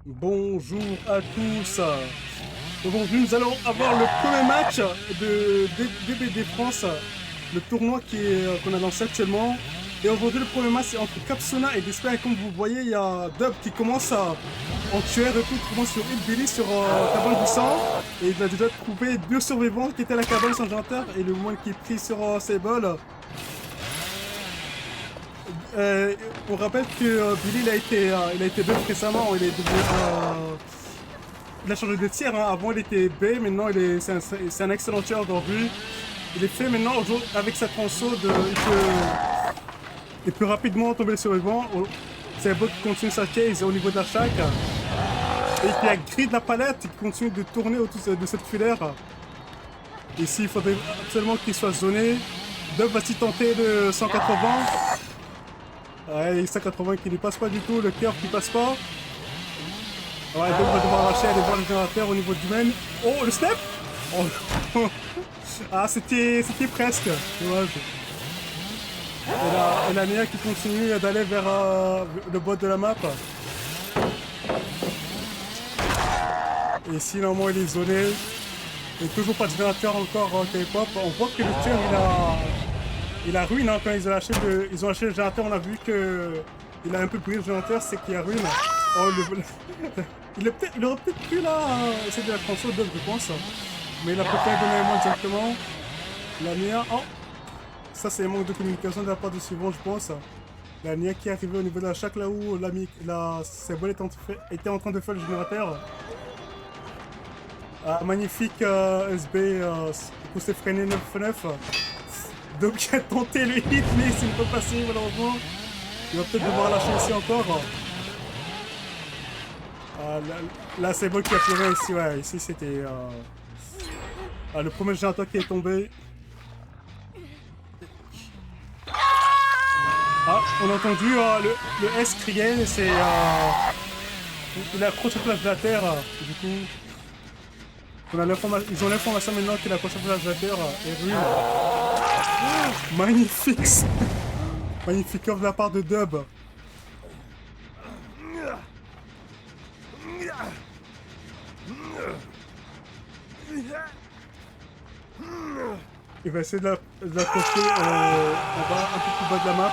Bonjour à tous. Aujourd'hui, nous allons avoir le premier match de DBD France, le tournoi qu'on a lancé actuellement. Et aujourd'hui, le premier match c'est entre Capsona et Despair. Et comme vous voyez, il y a Dub qui commence en tueur et tout, qui commence sur Hillbilly, sur cabane du sang. Et il a déjà trouvé deux survivants qui étaient à la cabane sans janteur. Et le moins qui est pris sur Sable. On rappelle que Billy il a été buff récemment, il a changé de tir, hein. Avant il était B, maintenant c'est un excellent tir aujourd'hui. Il est fait maintenant avec sa transaude, il peut rapidement tomber sur le vent. C'est un bot qui continue sa case au niveau de la shack. Et puis il y a Grid de la palette qui continue de tourner autour de cette filaire. Ici il faudrait absolument qu'il soit zoné. Dub va-t-il tenter le 180? Ouais, 180 qui ne passe pas du tout, le cœur qui passe pas. Ouais, donc on va devoir lâcher, aller voir le générateur au niveau du main. Oh, le step! Oh. Ah, c'était presque. Dommage. Et la Nia qui continue d'aller vers le bot de la map. Et ici, normalement, il est zoné. Et toujours pas de générateur encore K-pop. On voit que le tueur, il a ruine, hein, quand ils ont lâché le générateur, on a vu que il a un peu brûlé le générateur, c'est qu'il y a ruine. Oh, il aurait peut-être pu là essayer de la transfo Dub, je pense. Mais il a peut-être donné un moins directement. La Nia, oh, ça c'est un manque de communication de la part du suivant, je pense. La Nia qui est arrivée au niveau de la shack là où ses balles était en train de faire le générateur. Ah, magnifique SB, coup s'est freiné 9-9. Donc il a tenté le hit, mais c'est pas passé malheureusement. Il va peut-être devoir lâcher ici encore. Là c'est bon qui a tiré ici, ouais, ici c'était le premier générateur qui est tombé. Ah, on a entendu le S crier, c'est il accroche à place de la terre, du coup. Ils ont l'information maintenant qu'il accroche à place de la terre et ruine. Magnifique! Magnifique off de la part de Dub. Il va essayer de l'accrocher en bas, un peu plus bas de la map.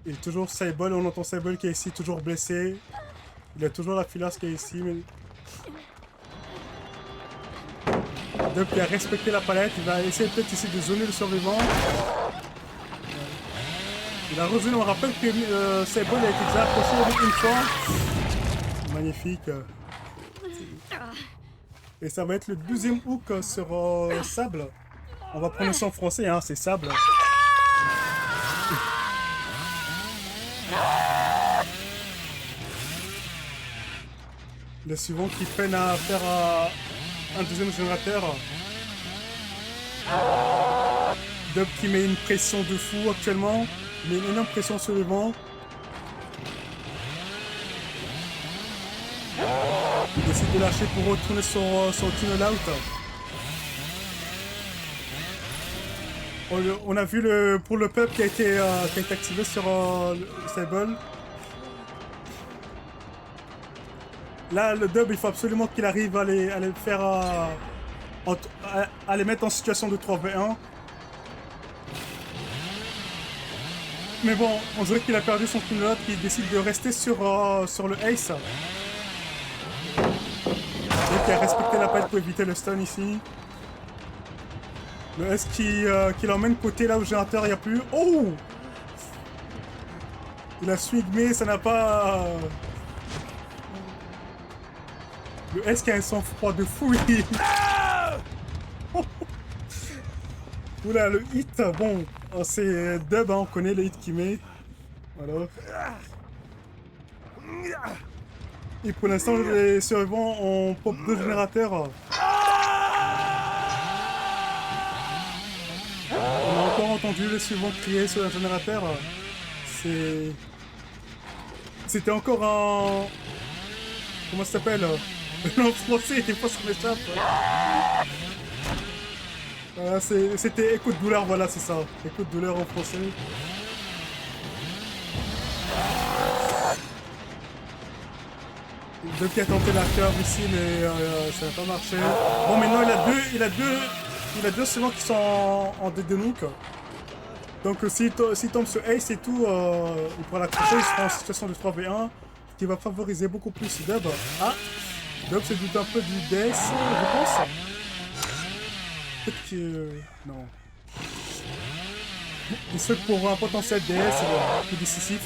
Et toujours Sable, on entend Sable qui est ici, toujours blessé. Il a toujours la filasse qui est ici, mais... Dub qui a respecté la palette, il va essayer peut-être ici de zoner le survivant. Il a rezoné, on rappelle que Sable a été déjà accroché une fois. Magnifique. Et ça va être le deuxième hook sur Sable. On va prendre ça en français, hein, c'est Sable. Le suivant qui peine à faire un deuxième générateur. Dub qui met une pression de fou actuellement. Il met une énorme pression sur le vent. Il décide de lâcher pour retourner son tunnel out. On a vu pour le pub qui a été activé sur Sable. Là, le Dub, il faut absolument qu'il arrive à les faire à les mettre en situation de 3v1. Mais bon, on dirait qu'il a perdu son tunnel, qu'il décide de rester sur le Ace. Donc il a respecté la palette pour éviter le stun ici. Le S qui l'emmène côté là où le générateur il n'y a plus. Oh! Il a swingé, ça n'a pas... Le S qui a un sang-froid de fou. Oula, le hit, bon, c'est Dub, hein, on connaît le hit qu'il met. Voilà. Et pour l'instant, les survivants ont pop 2 générateurs. On a encore entendu les suivants crier sur un générateur. C'était encore un... Comment ça s'appelle? En français, des fois ça m'échappe. Voilà, c'était écoute douleur, voilà, c'est ça. Écoute douleur en français. Deux qui a tenté la curve ici, mais ça n'a pas marché. Bon, maintenant il a deux souvent qui sont en dead nook. Donc s'il tombe sur Ace et tout, il pourra l'accrocher, il sera en situation de 3v1, qui va favoriser beaucoup plus Dub. Ah, Dub se doute un peu du DS, je pense. Peut-être que... non. Il serait pour un potentiel DS plus décisif.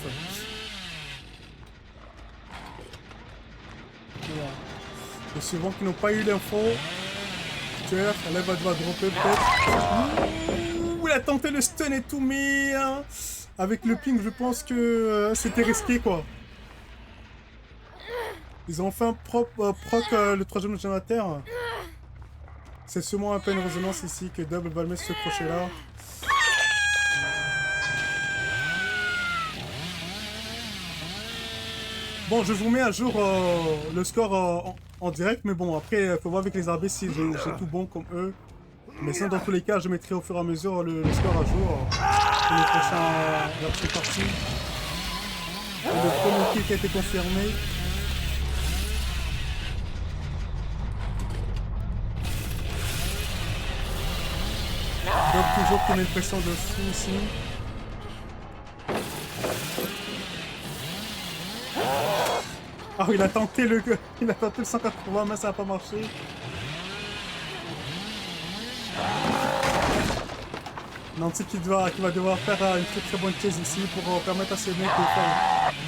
Voilà. Les suivants qui n'ont pas eu l'info. Tueur, là va devoir dropper peut-être. Ouh, il a tenté le stun et tout, mais avec le ping, je pense que c'était risqué quoi. Ils ont enfin proc le troisième générateur. C'est sûrement à peine résonance ici que Double va le mettre ce crochet là. Bon, je vous mets à jour le score en direct, mais bon, après, il faut voir avec les arbitres si j'ai tout bon comme eux. Mais sinon, dans tous les cas, je mettrai au fur et à mesure le score à jour pour la prochaine partie. Et le premier kill qui a été confirmé. Donc, toujours qu'on ait une pression de fou ici. Ah oui, il a tenté le 180, mais ça n'a pas marché. Nancy qui va devoir faire une très bonne chase ici pour permettre à ce mec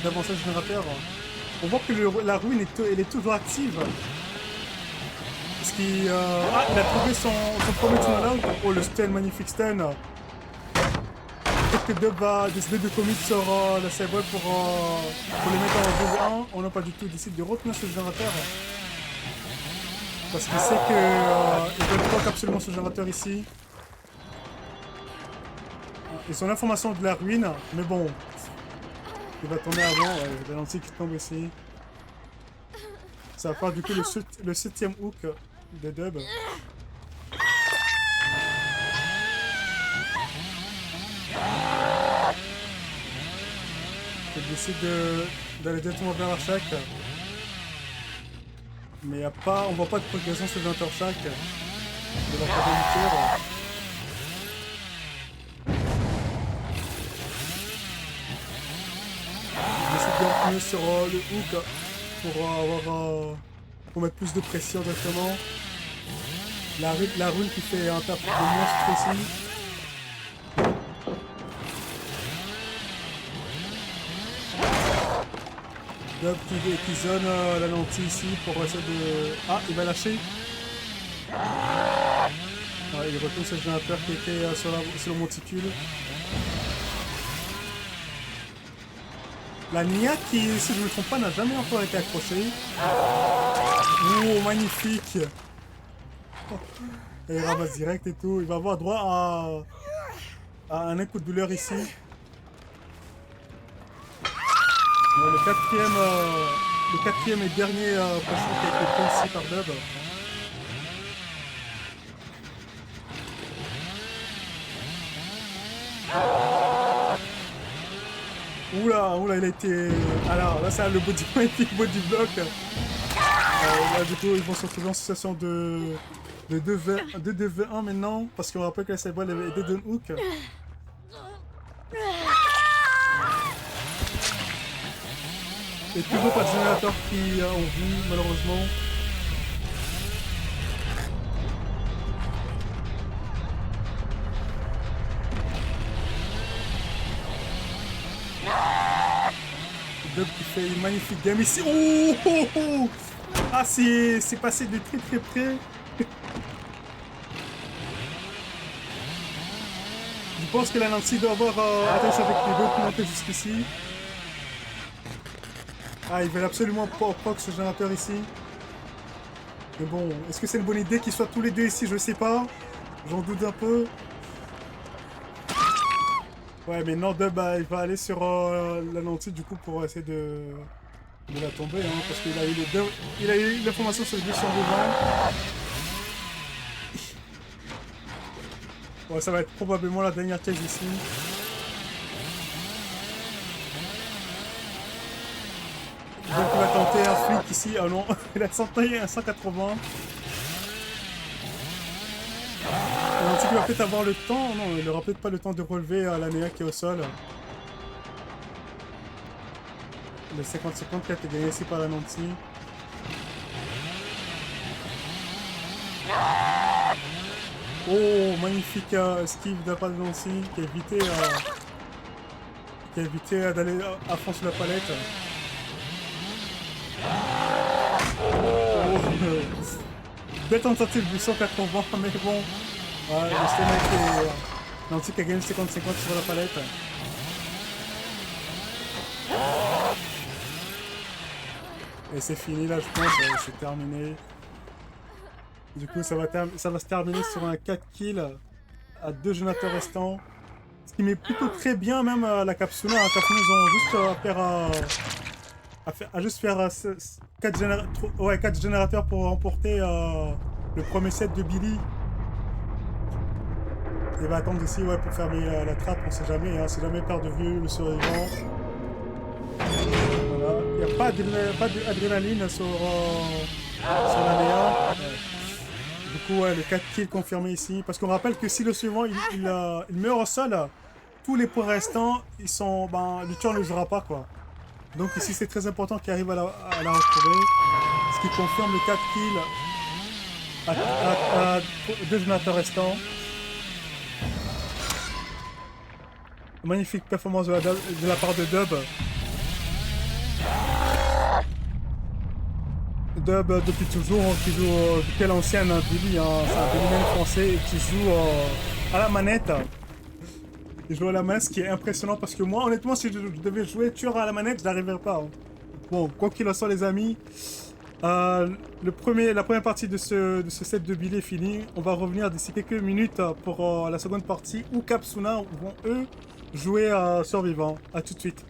d'avancer le générateur. On voit que la ruine elle est toujours active. Parce qu'il il a trouvé son premier tunnel. Oh, le stun, magnifique stun. Peut-être que Dub va décider de commit sur la Cyborg pour les mettre en 2v1. On n'a pas du tout décidé de retenir ce générateur. Parce qu'il sait qu'il veut proc absolument ce générateur ici. Ils ont l'information de la ruine, mais bon. Il va tomber avant, ouais, il y a l'anti qui tombe ici. Ça va faire du coup le 7ème hook de Dub. Il décide d'aller directement vers Archak. Mais on voit pas de progression sur l'Interchak. Il va faire demi-tour. Il décide de revenir sur le hook pour mettre plus de pression directement. La rune qui fait un tap de monstre ici. Dub qui zone la lentille ici pour essayer de... Ah, il va lâcher. Ah, il retourne ce générateur qui était sur le monticule. La Nia qui, si je ne me trompe pas, n'a jamais encore été accrochée. Oh, magnifique. Et il ramasse direct et tout. Il va avoir droit à un coup de douleur ici. Le quatrième et dernier poisson qui a été pris ici par Dub. Oula, il a été... Alors, là, c'est le magnifique body block. Là, du coup, ils vont se retrouver en situation de 2v1 maintenant, parce qu'on rappelle que la Cyborg avait aidé d'un hook. Et toujours pas de générateur qui ont vu, malheureusement. Dub qui fait une magnifique game ici. Oh. Ah, c'est passé de très près. Je pense que la Nancy doit avoir attaché avec les deux pour monter jusqu'ici. Ah, ils veulent absolument pas proc ce générateur ici. Mais bon, est-ce que c'est une bonne idée qu'ils soient tous les deux ici? Je sais pas. J'en doute un peu. Ouais, mais non, Dub, il va aller sur la lentille du coup pour essayer de la tomber, hein, parce qu'il a eu l'information sur le blessure de Van. Ouais, ça va être probablement la dernière chase ici. Donc on va tenter un flic ici. Ah non, il a tenté un 180. On dit qu'il va peut-être avoir le temps. Non, il aura peut-être pas le temps de relever la Néa qui est au sol. Le 50-50 qui a été gagné ici par la Nancy. Oh, magnifique esquive de la part de Nancy qui a évité d'aller à fond sur la palette. Oh, belle tentative du 180, mais bon. Ouais, le système a été... Nancy qui a gagné 50-50 sur la palette. Et c'est fini là, je pense, c'est terminé. Du coup, ça va se terminer sur un 4 kills à 2 générateurs restants. Ce qui met plutôt très bien même la Capsule. La Capsule, ils ont juste à juste faire 4 générateurs pour remporter le premier set de Billy. Il va attendre ici pour fermer la trappe, on sait jamais, hein, c'est jamais perdre de vue le survivant. Voilà. Il n'y a pas d'adrénaline sur la Néa. Du coup, le 4 kills confirmé ici. Parce qu'on rappelle que si le suivant il meurt au sol, tous les points restants, le tueur ne les aura pas, quoi. Donc ici, c'est très important qu'il arrive à la retrouver. Ce qui confirme le 4 kills à 2 générateurs restants. Magnifique performance de la part de Dub. Dub depuis toujours, qui joue depuis l'ancienne Billy, hein, c'est un Billyman français qui joue à la manette. Il joue à la manette, ce qui est impressionnant parce que moi, honnêtement, si je devais jouer tueur à la manette, je n'arriverais pas. Hein. Bon, quoi qu'il en soit, les amis, la première partie de ce set de Billy est finie. On va revenir d'ici quelques minutes pour la seconde partie où Capsuna vont eux jouer à survivant. A tout de suite.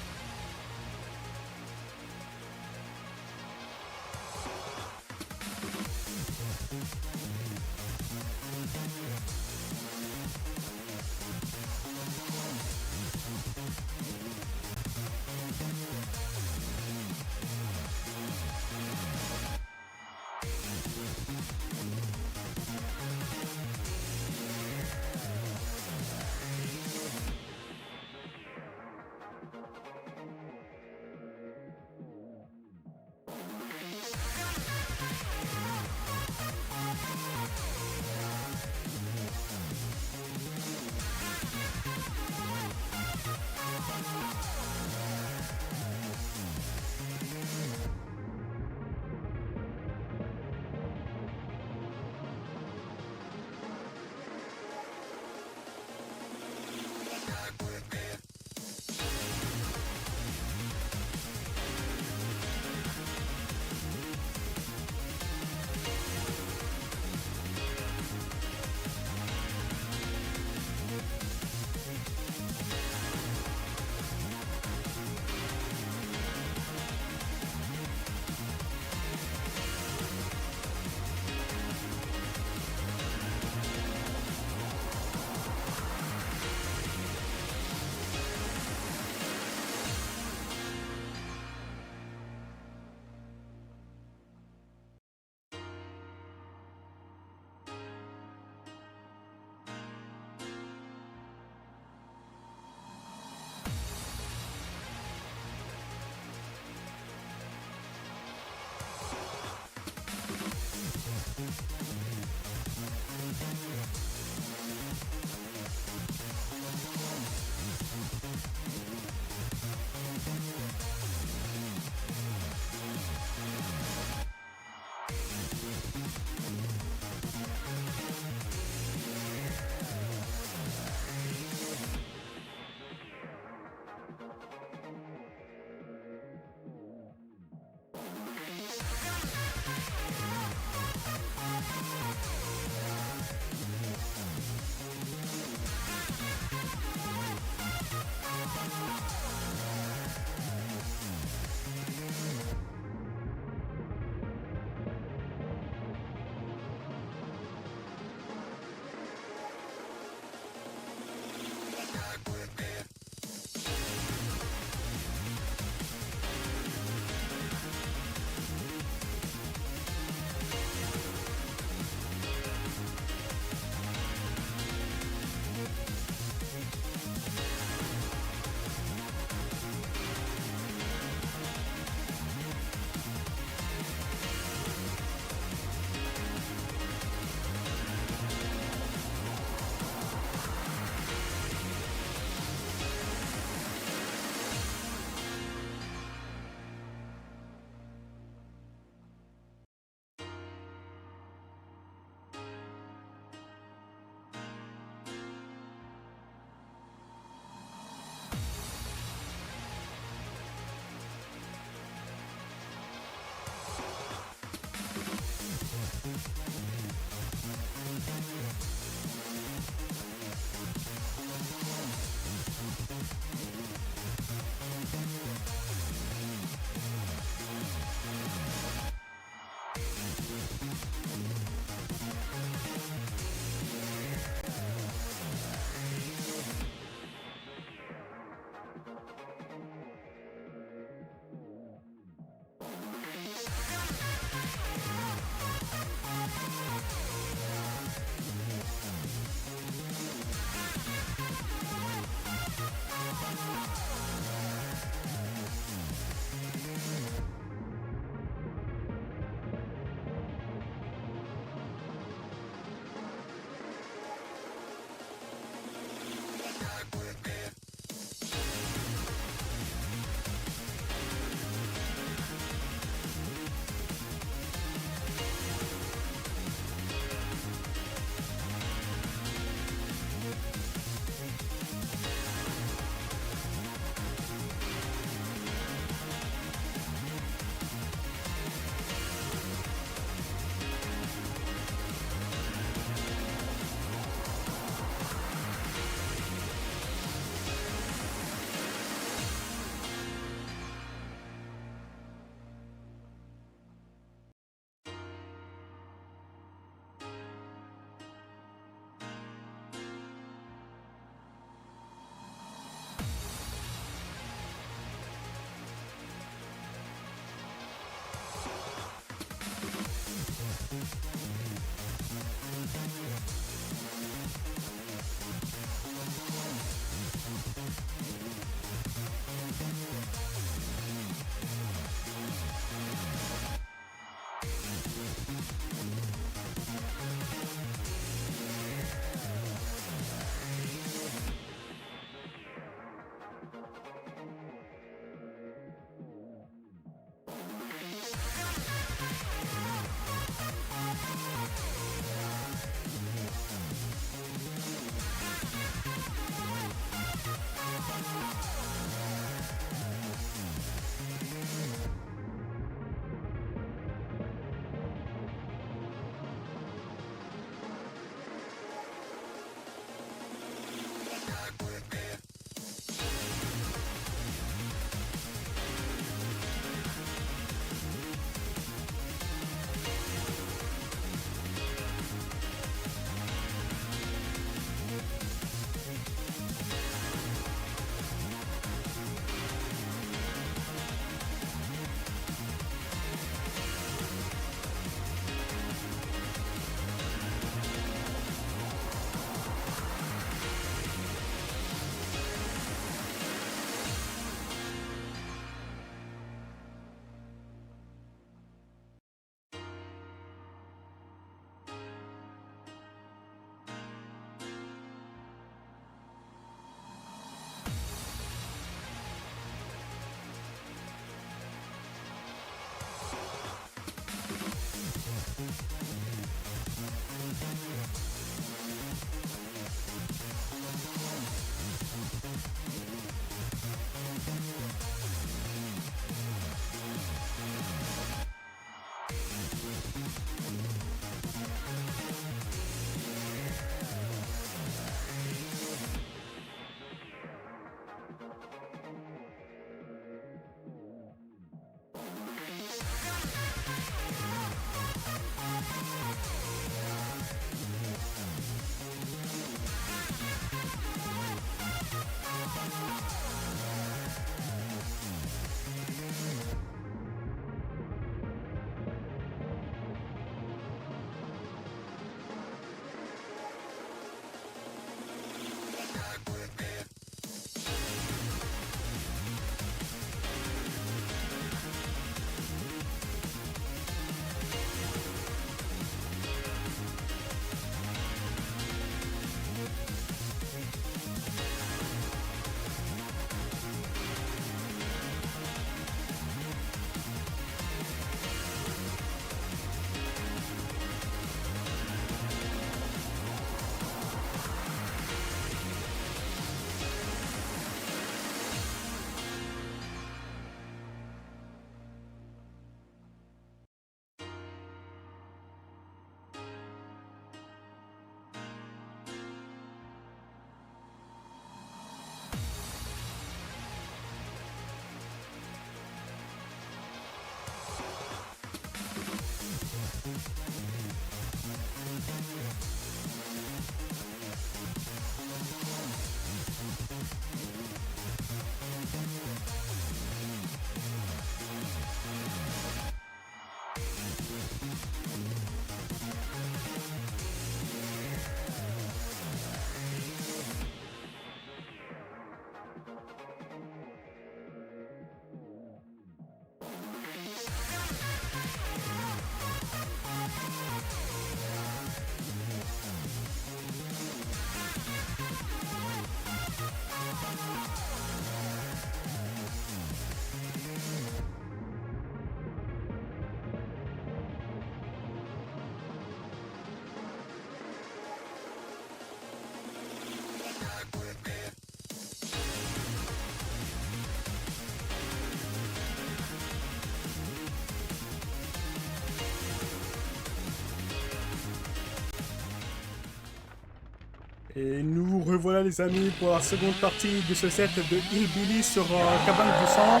Et nous revoilà les amis pour la seconde partie de ce set de Hillbilly sur Cabane du Sang.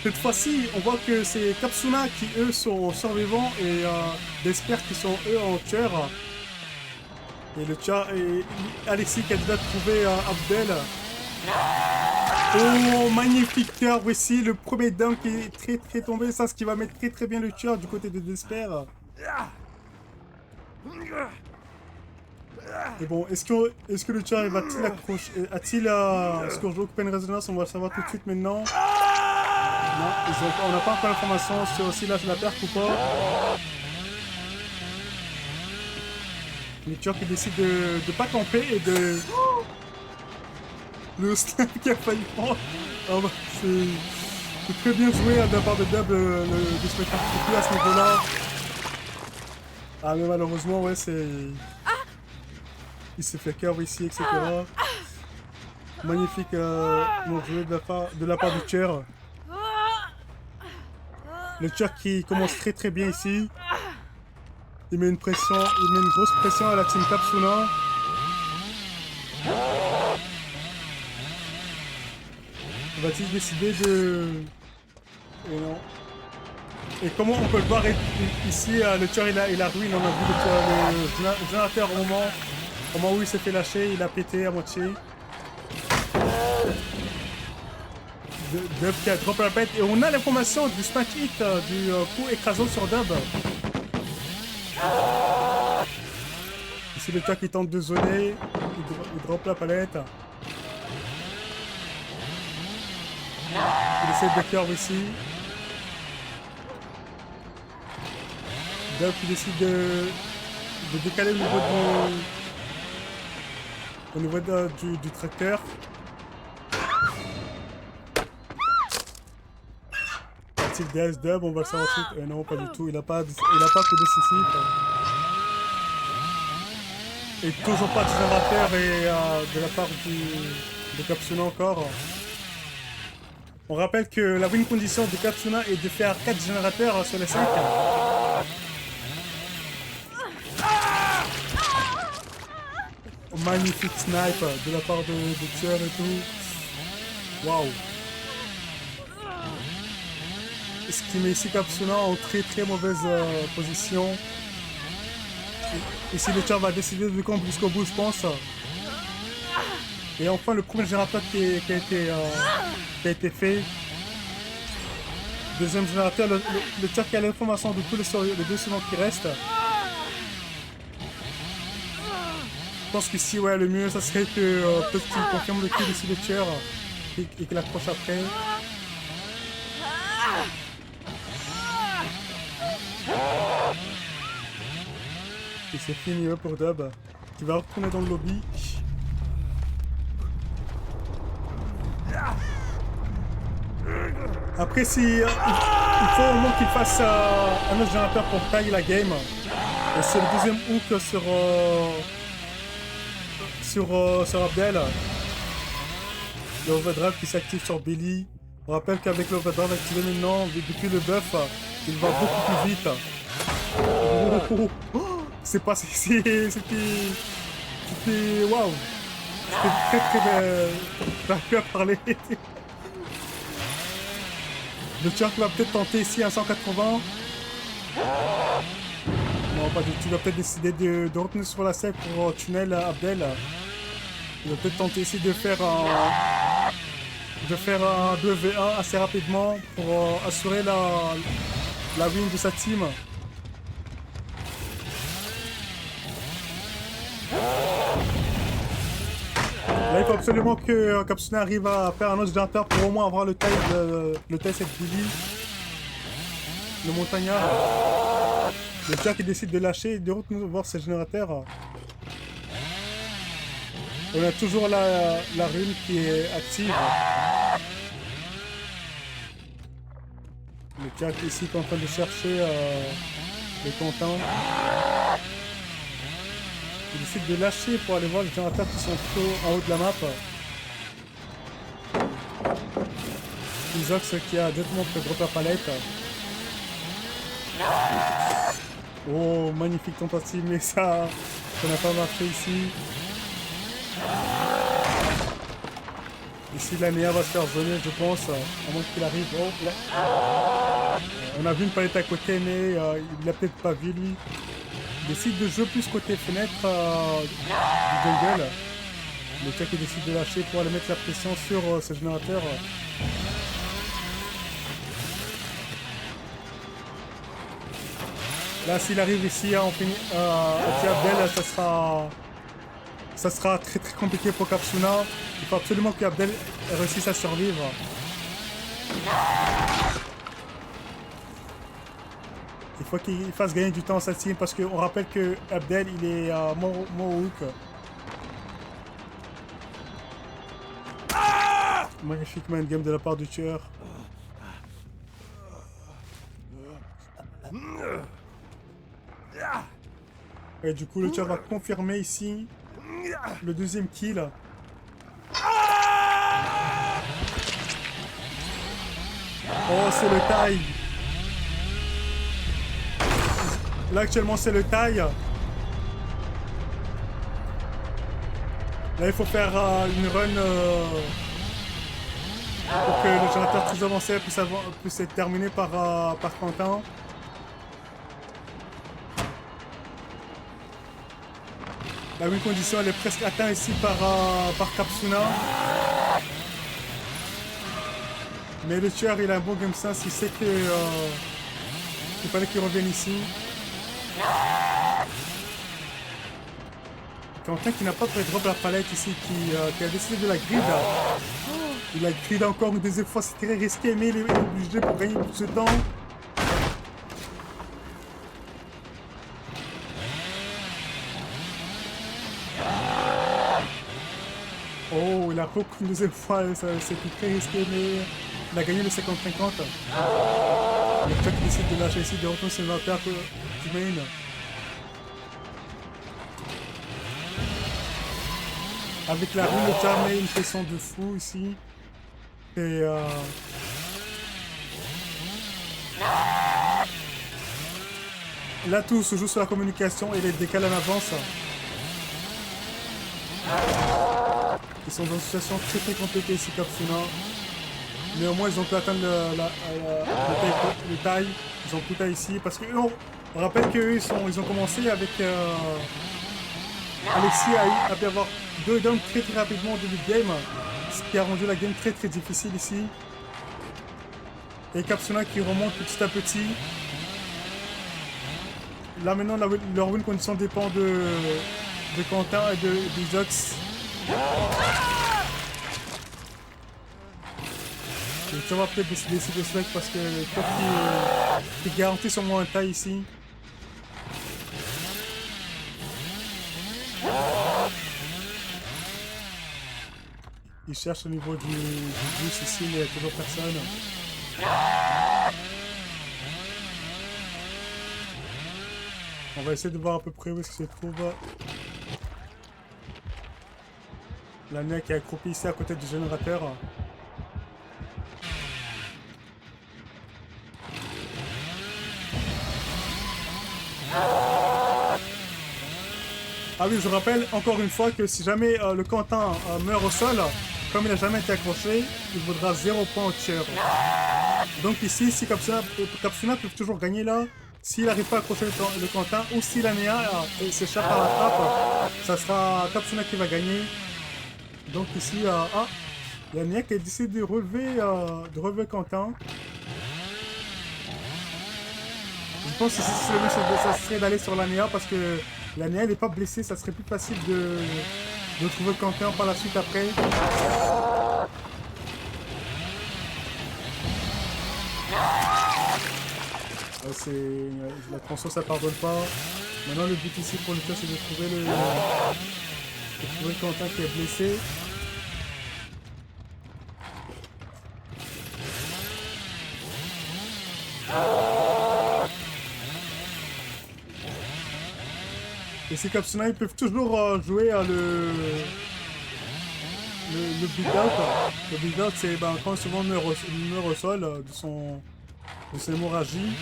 Cette fois-ci, on voit que c'est Kapsuna qui eux sont survivants et Desper qui sont eux en tueurs. Et le tueur et Alexis qui a déjà trouvé Abdel. Oh, magnifique cœur ici, le premier dunk qui est très tombé, ça ce qui va mettre très bien le tueur du côté de Desper. Et bon, est-ce que le tueur va-t-il accrocher, a-t-il est-ce qu'on joue Open Resonance, on va le savoir tout de suite maintenant. Non, on n'a pas encore l'information sur si là c'est la perte ou pas. Le tueur qui décide de pas camper et de... Le snap qui a failli prendre. Ah bah, c'est très bien joué de la part de Dub de se mettre un petit peu à ce niveau-là. Ah mais malheureusement, ouais, c'est... Il s'est fait cœur ici, etc. Magnifique mon jeu de la part du tueur. Le tueur qui commence très bien ici. Il met une grosse pression à la team Kapsuna. Va-t-il décider de... Et non. Et comment on peut le voir ici, le tueur il a ruiné, on a vu le générateur au moment où il s'est fait lâcher, il a pété à moitié. Dub qui a drop la bête et on a l'information du smack hit, du coup écrasant sur Dub. Ici le tueur qui tente de zoner, il drop la palette. Il essaie de curve ici. Dub qui décide de décaler au niveau du tracteur. A-t-il DS Dub? On va le savoir ensuite. Non, pas du tout. Il a pas coup de ceci. Et toujours pas de générateur et de la part de Kapsuna encore. On rappelle que la win condition de Kapsuna est de faire 4 générateurs sur les 5. Magnifique snipe de la part de tueur et tout. Waouh. Ce qui met ici Kapsuna en très mauvaise position. Ici le tueur va décider de combattre jusqu'au bout, je pense. Et enfin le premier générateur qui a été fait. Deuxième générateur, le tueur qui a l'information de tous les 2 suivants qui restent. Je pense qu'ici, ouais, le mieux, ça serait que peut-être qu'il confirme le kill ici le tueur et qu'il accroche après. Et c'est fini pour Dub, qui va retourner dans le lobby. Après, il faut au moins qu'il fasse un autre générateur pour tailler la game. Et c'est le deuxième hook sur Abdel. Le overdrive qui s'active sur Billy. On rappelle qu'avec l'overdrive activé maintenant, depuis le buff, il va beaucoup plus vite. C'est passé, c'était waouh. C'était très rapide à parler. Le tueur qui va peut-être tenter ici un 180. Non, pas du tout. Il va peut-être décider de retenir sur la selle pour tunnel Abdel. Il va peut-être tenter ici de faire un 2v1 assez rapidement pour assurer la win de sa team. Là, il faut absolument que Kapsuna arrive à faire un autre générateur pour au moins avoir le taille cette Billy. Le montagnard. Le tueur qui décide de lâcher et de voir ses générateurs. On a toujours la rune qui est active. Le tueur qui est ici qui est en train de chercher les contents. Il décide de lâcher pour aller voir les générateurs qui sont tout en haut de la map. Isox qui a directement fait drop la palette. Oh, magnifique tentative, mais ça n'a pas marché ici. Ici, l'ANEA va se faire zoner, je pense, à moins qu'il arrive. Oh, là. On a vu une palette à côté, mais il l'a peut-être pas vu, lui. Il décide de jouer plus côté fenêtre du jungle. Le tir qui décide de lâcher pour aller mettre la pression sur ce générateur. Là, s'il arrive ici à tuer Abdel, ça sera très très compliqué pour Kapsuna. Il faut absolument qu'Abdel réussisse à survivre. Il faut qu'il fasse gagner du temps à sa team parce qu'on rappelle que Abdel il est Mohawk. Magnifique main game de la part du tueur. Et du coup le tueur va confirmer ici le deuxième kill. Oh, c'est le taille. Là actuellement c'est le taille. Là il faut faire une run pour que le générateur très avancé puisse être terminé par Quentin. La win condition elle est presque atteinte ici par Kapsuna. Mais le tueur il a un bon game sense, il sait que il fallait qu'il revienne ici. Quentin qui n'a pas très drop la palette ici, qui a décidé de la grid. Il a grid encore une deuxième fois, c'est très risqué, mais il est obligé pour gagner plus de temps. Oh, il a repris une deuxième fois, c'était très risqué, mais il a gagné le 50-50. Le tueur qui décide de lâcher ici, de retourner sur l'inventaire du main. Avec la roue, le tueur met une pression de fou ici. Et là, tout se joue sur la communication et les décalés en avance. Ils sont dans une situation très très compliquée ici, Kapsuna. Mais au moins, ils ont pu atteindre le taille. Ils ont pu taille ici. Parce que on rappelle qu'eux, ils ont commencé avec Alexis a pu avoir 2 downs très très rapidement au début de game. Ce qui a rendu la game très très difficile ici. Et Kapsuna qui remonte petit à petit. Là maintenant, leur win condition dépend de Quentin et de Zox. Tu vas peut-être décider de select parce que toi qui garantit sur moi un taille ici. Il cherche au niveau du bus ici, mais il n'y a toujours personne. On va essayer de voir à peu près où est-ce qu'il se trouve. La NEA qui est accroupie ici à côté du générateur. Ah oui, je rappelle encore une fois que si jamais le Quentin meurt au sol, comme il n'a jamais été accroché, il vaudra 0 point au tueur. Donc ici, si Kapsuna peut toujours gagner là, s'il n'arrive pas à accrocher le Quentin, ou si l'ANEA s'échappe à la trappe, ça sera Kapsuna qui va gagner. Donc ici, l'ANEA qui a décidé de relever Quentin. Je pense que si le mieux, ça serait d'aller sur l'ANEA parce que l'ANEA n'est pas blessée, ça serait plus facile de trouver Quentin par la suite après. La tronçon ça pardonne pas. Maintenant le but ici pour le tueur c'est de trouver Quentin qui est blessé. Et ces Kapsuna ils peuvent toujours jouer le bleed out. Le bleed out c'est quand souvent meurt au sol de son hémorragie.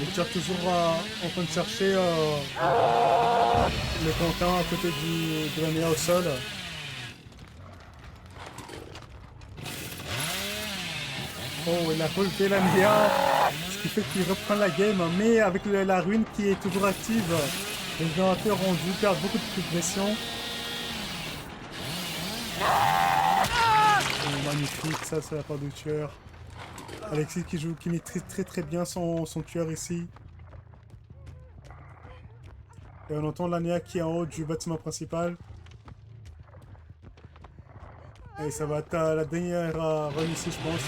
Le tueur toujours en train de chercher le comptant à côté de la Nia au sol. Oh, il a relevé la Nia, ce qui fait qu'il reprend la game, mais avec la ruine qui est toujours active, les générateurs ont dû perdre beaucoup de progression. Oh, magnifique, ça c'est la part du tueur. Alexis qui maîtrise très bien son tueur ici. Et on entend l'Ania qui est en haut du bâtiment principal. Et ça va être la dernière run ici, je pense.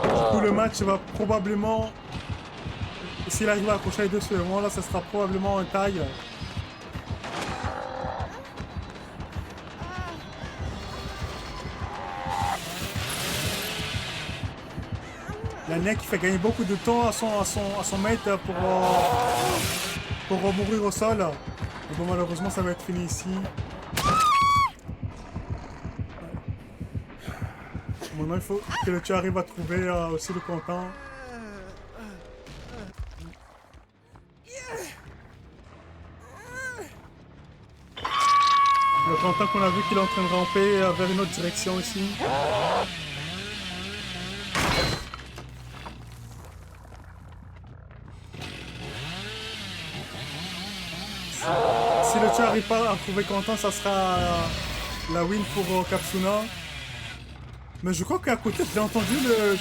Du coup, le match va probablement... S'il arrive à accrocher les deux sur le moment, là, ça sera probablement un tie. La Nia qui fait gagner beaucoup de temps à son mate pour mourir au sol. Mais bon, malheureusement, ça va être fini ici. Maintenant, il faut que le tueur arrive à trouver aussi le comptant. Le comptant qu'on a vu qu'il est en train de ramper vers une autre direction ici. Si le tueur n'arrive pas à trouver Quentin, ça sera la win pour Kapsuna. Mais je crois qu'à côté, j'ai entendu le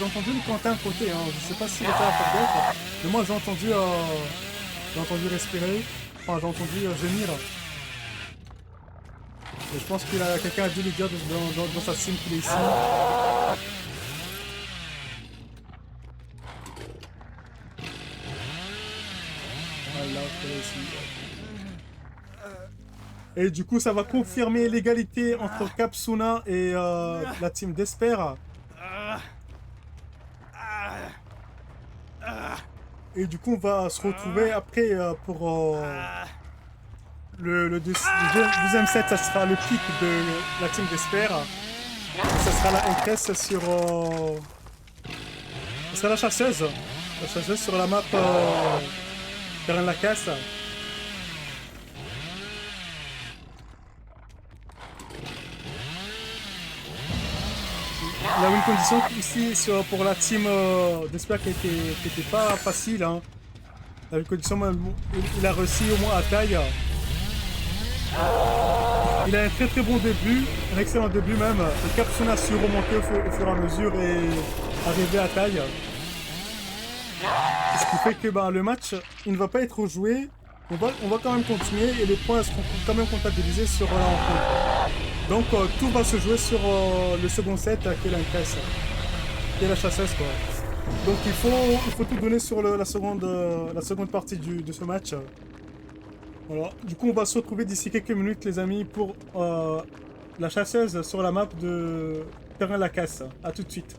Quentin à côté. Hein. Je sais pas si le tueur a fait d'autres, mais moi j'ai entendu respirer. Enfin, j'ai entendu gémir. Et je pense qu'il a quelqu'un a dû lui dire dans sa sim qu'il est ici. Voilà, ici. Et du coup, ça va confirmer l'égalité entre Kapsuna et la team Desper. Et du coup, on va se retrouver après pour le deuxième set. Ça sera le pic de la team Desper. Ça sera la Empress sur... ça sera la chasseuse. La chasseuse sur la map terrain de la casse. La win condition ici pour la team d'Esper qui était pas facile. Hein. La win condition, il a réussi au moins à taille. Il a un très bon début, un excellent début même. Le Kapsuna a su remonter au fur et à mesure et arriver à taille. Ce qui fait que le match il ne va pas être joué. On va quand même continuer et les points seront quand même comptabilisés sur la rencontre. Donc tout va se jouer sur le second set qui est l'Empress, qui est la chasseuse quoi. Donc il faut tout donner sur la seconde partie de ce match. Voilà. Du coup on va se retrouver d'ici quelques minutes les amis pour la chasseuse sur la map de terrain de la casse. A tout de suite.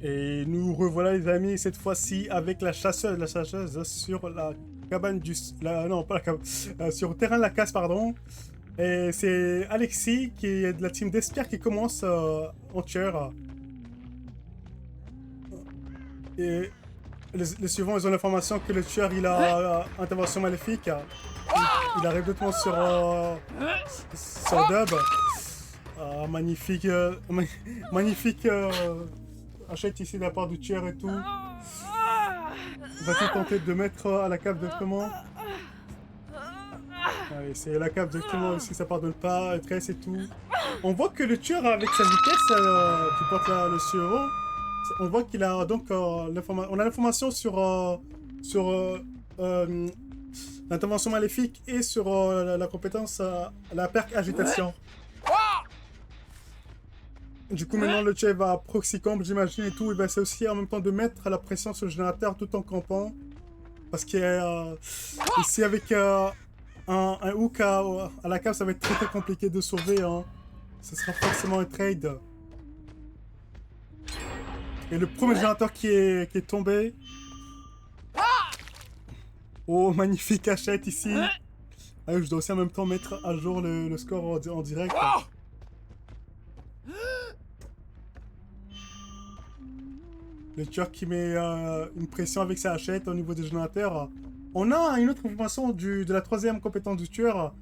Et nous revoilà les amis, cette fois-ci avec la chasseuse sur la cabane non, pas la cabane, sur le terrain de la casse, pardon. Et c'est Alexis qui est de la team d'Espierre qui commence en tueur. Et les suivants, ils ont l'information que le tueur, il a intervention maléfique. Il arrive directement sur Dub. Magnifique, magnifique achète ici de la part du tueur et tout. Va-t-il tenter de mettre à la cave directement? Ouais, c'est la cave directement ici, ça pardonne pas, tresse et tout. On voit que le tueur avec sa vitesse qui porte le sureau, on voit qu'il a donc on a l'information sur l'intervention maléfique et sur la compétence la perk agitation. Du coup maintenant le tueur va proxy camp j'imagine et tout, et ben c'est aussi en même temps de mettre la pression sur le générateur tout en campant. Parce que ici avec un hook à la cave, ça va être très compliqué de sauver. Hein. Ce sera forcément un trade. Et le premier générateur qui est tombé. Oh, magnifique hachette ici. Ah, je dois aussi en même temps mettre à jour le score en direct. Le tueur qui met une pression avec sa hachette au niveau des générateurs. On a une autre information de la troisième compétence du tueur.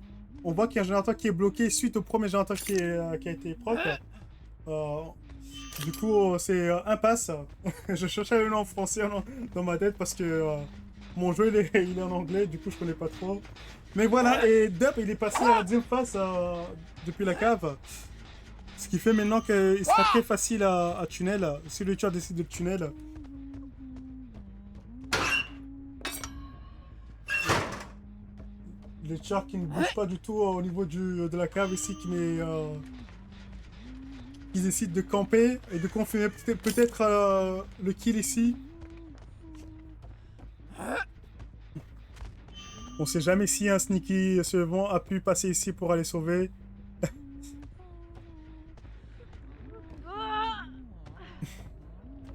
On voit qu'il y a un générateur qui est bloqué suite au premier générateur qui a été proc. Du coup, c'est impasse. Je cherchais le nom en français dans ma tête parce que mon jeu il est en anglais, du coup je connais pas trop. Mais voilà, et Dub il est passé à la deuxième phase depuis la cave. Ce qui fait maintenant qu'il sera très facile à tunnel si le tueur décide de tunnel. Le tueur qui ne bouge pas du tout au niveau de la cave ici, qui décide de camper et de confirmer peut-être le kill ici. On sait jamais si un sneaky survivant a pu passer ici pour aller sauver.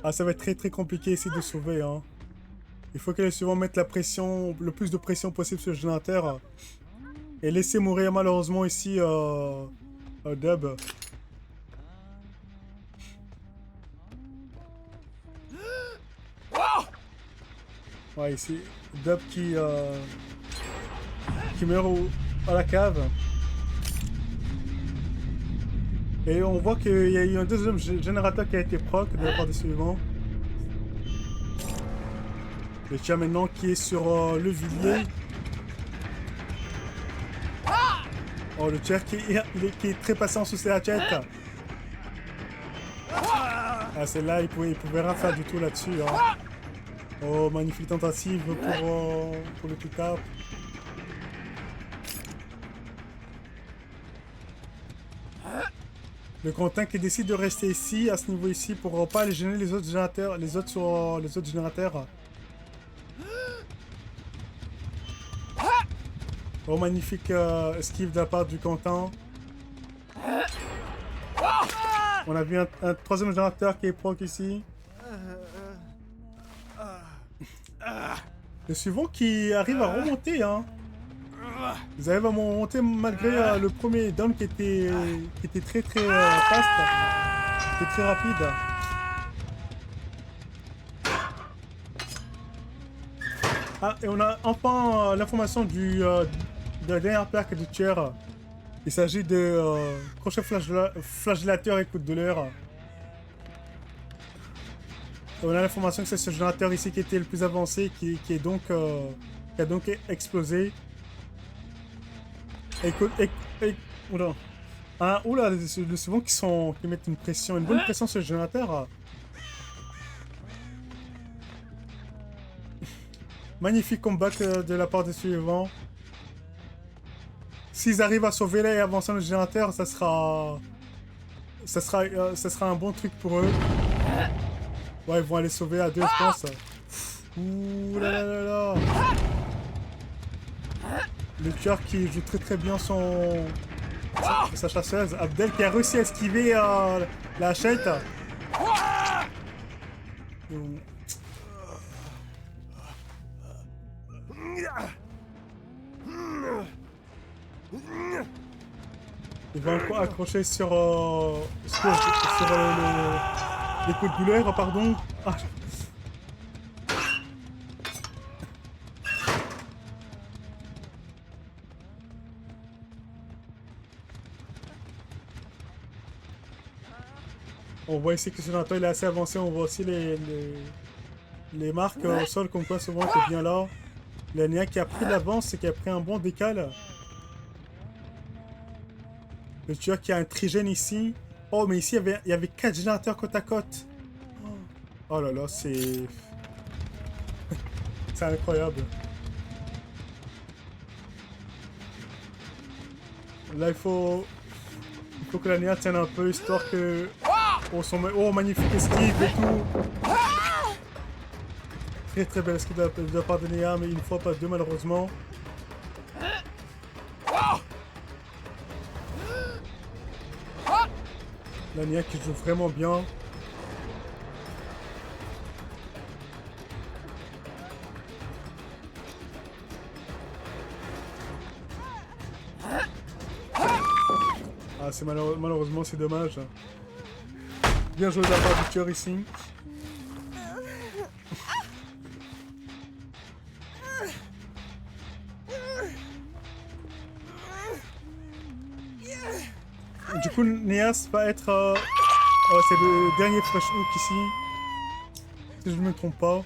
Ah, ça va être très compliqué ici de sauver. Hein. Il faut que les suivants mettent la pression, le plus de pression possible sur le générateur. Et laisser mourir malheureusement ici Dub. Ouais, ici, Dub qui meurt à la cave. Et on voit qu'il y a eu un deuxième générateur qui a été proc de la part des suivants. Le tueur maintenant qui est sur le villier. Oh, le tueur qui est très patient sous ses hatchets. Ah, celle-là, il pouvait rien faire du tout là-dessus. Hein. Oh, magnifique tentative pour le tout-tap. Le Quentin qui décide de rester ici, à ce niveau ici, pour pas aller gêner les autres générateurs, les autres générateurs. Oh, magnifique esquive de la part du Quentin. On a vu un troisième générateur qui est proc ici. Le suivant qui arrive à remonter, hein. Ils arrivent à monter malgré le premier down qui était très fast, qui était très rapide. Ah, et on a enfin l'information de la dernière plaque du tueur. Il s'agit de crochet flagellateur et coup de douleur. Et on a l'information que c'est ce générateur ici qui était le plus avancé, qui a donc explosé. Oula. Ah, oula, les suivants qui mettent une bonne pression sur le générateur. Magnifique combat de la part des suivants. S'ils arrivent à sauver là et avancer le générateur, ça sera un bon truc pour eux. Ouais, ils vont aller sauver à deux, je pense. Ouh là là là là. Le tueur qui joue très bien sa chasseuse. Abdel qui a réussi à esquiver la hachette. Et il va encore accrocher sur, les coups de douleur, pardon. Ah. On voit ici que ce générateur il est assez avancé, on voit aussi les marques au sol comme quoi souvent c'est bien là. Le Nia qui a pris l'avance, c'est qu'il a pris un bon décal. Le tueur qui a un trigène ici. Oh mais ici il y avait 4 générateurs côte à côte. Oh là là, c'est... c'est incroyable. Là il faut que la Nia tienne un peu histoire que... Oh magnifique esquive et tout. Très très belle esquive de la part de Nia, mais une fois pas deux malheureusement. La Nia qui joue vraiment bien. Ah c'est malheureusement c'est dommage. Bien joué de la part du tueur ici. Du coup, Neas va être... c'est le dernier fresh hook ici. Si je ne me trompe pas.